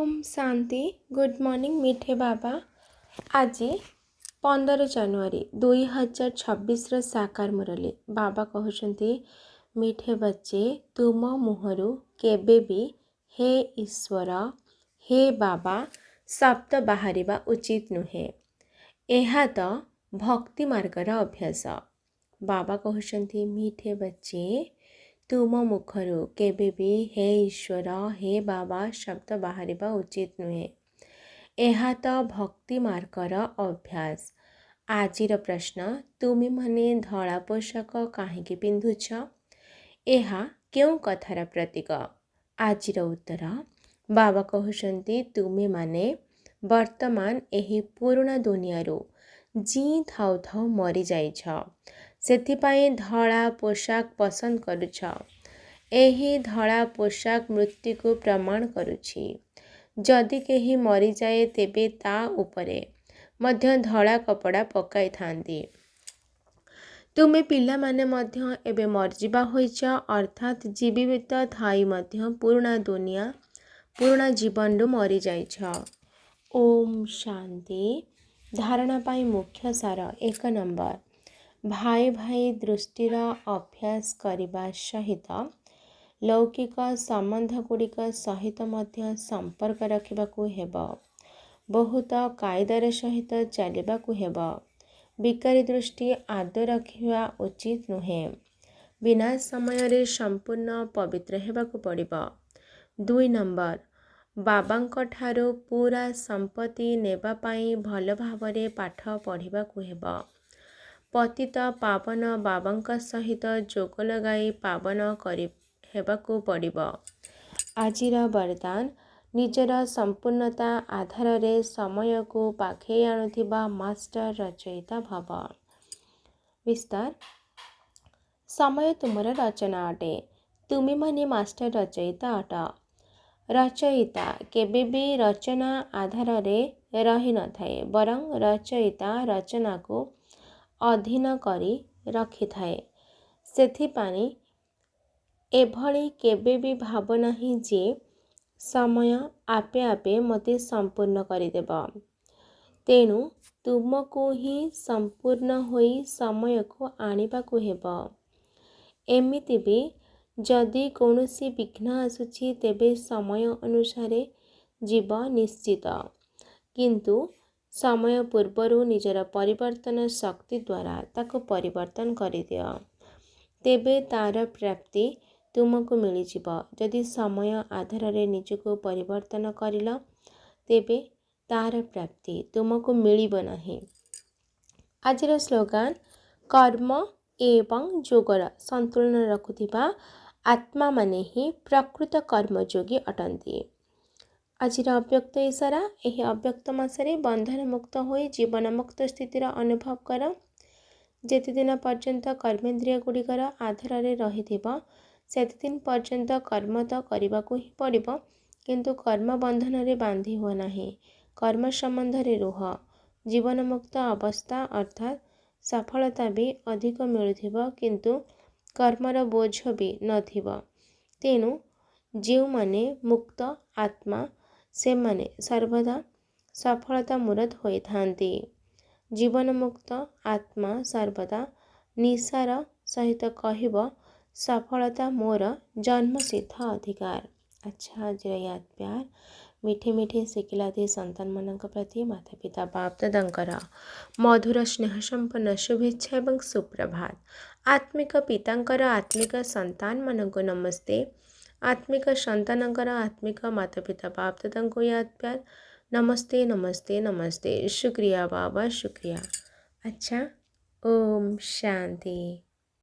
Om Shanti. Good morning मीठे बाबा। आज 15 जनवरी 2026 साकार मुरली बाबा कहते मीठे बच्चे तुम मुहरु केबे भी हे ईश्वर हे बाबा शब्द बाहरिबा उचित नुहे। यह तो भक्ति मार्गर अभ्यास। बाबा कहते मीठे बच्चे तुम मुखरु केबे भी हे ईश्वर हे बाबा शब्द बाहरिबा उचित नुहे। यह तो भक्ति मार्गर अभ्यास। आजिर प्रश्न तुमी मने धड़ा पोशाक काहेकि पिंधुछ? यह क्यों कथार प्रतीक? आजिर उत्तर बाबा कहते तुमे माने वर्तमान एही पुराना दुनियारू जी थाउ थाउ मरी जाइछ, सेथिपाई धड़ा पोशाक पसंद करुछ। एही धड़ा पोशाक मृत्यु को प्रमाण करुछि। जदि केही मरी जाए तेबे ता उपरे मध्य धड़ा कपड़ा पकाई थांती। तुमे पिला माने मध्य एबे मरजिबा होइछ, अर्थात जीवित थाई मध्य पुराना दुनिया पुराना जीवन मरी जाइछ। ओम शांति। धारणा पाई मुख्य सार 1 नंबर भाई भाई दृष्टिर अभ्यास करने सहित लौकिक संबंध गुड़िक सहित मध्य संपर्क रखा हेब। बहुत कायदार सहित चलवाकू हेब। विकारी दृष्टि आदौ रखा उचित नुहे। बिना समय संपूर्ण पवित्र हेबाकू पड़िबो। 2 नंबर बाबांक ठारू पूरा संपत्ति नेबा पाई भल भावरे पाठ पढ़िबाकू हेब। पतित पावन बाबांक सहित जोग लगाई पावन हेबाकू पड़िबो। आजिर वरदान निजर संपूर्णता आधार रे समय को पाखे आणुथिबा मास्टर रचयिता भव। विस्तार समय तुमर रचना अटे, तुमी माने मास्टर रचयिता अट। रचयिता केबे भी रचना आधार रे रही न थाए, बरं रचयिता रचना को अधीन करी रखी थाए। सेथिपाई एभली केबे भी भाव नहीं जे समय आपे आपे मते संपूर्ण करिदेब। तेणु तुमको ही संपूर्ण होई समय को आनिबाकू हेब। एमिति भी जदि कौनसी विघ्न आसुछि तेबे समय अनुसार जीव निश्चित, किंतु समय पूर्वरु निजर परिवर्तन शक्ति द्वारा ताको परिवर्तन करिदियो, तेबे तार प्राप्ति तुमको मिलिजिब। जदि समय आधार रे निजको परिवर्तन करिल तेबे तार प्राप्ति तुमको मिलिब नहीं। आजिर स्लोगान कर्म एवं योगर संतुलन रखुथिबा आत्मा माने ही प्रकृत कर्मयोगी अटंती। आजिर अव्यक्त इशारा एही अव्यक्त मासरे बंधन मुक्त होई जीवन मुक्त स्थितिर अनुभव कर। जेते दिन पर्यंत कर्मेंद्रिय गुड़िकर आधार रे रहिथिबो सेते दिन पर्यंत कर्म तो करबाकू ही पड़िबो, किंतु कर्म बंधन रे बांधी हो नाही। कर्म संबंध रे रुह। जीवन मुक्त अवस्था अर्थात सफलता भी अधिक मिलुथिबो, किंतु कर्मर बोझ भी नथिबो। तेणु जो माने मुक्त आत्मा से माने सर्वदा सफलता मूरत होई थांती। जीवन मुक्त आत्मा सर्वदा निशार सहित कहिब सफलता मोर जन्मसिद्ध अधिकार। अच्छा आज याद प्यार मीठे मीठे शिखिलाती संतान मानक प्रति माता पिता बाप दादांकर मधुर स्नेह संपन्न शुभेच्छा एवं सुप्रभात। आत्मिक पितांकर आत्मिक संतान मानक नमस्ते। आत्मिक संतानंकर आत्मिक माता पिता बाप दादांको याद प्यार नमस्ते नमस्ते नमस्ते। शुक्रिया बाबा शुक्रिया। अच्छा ओम शांति।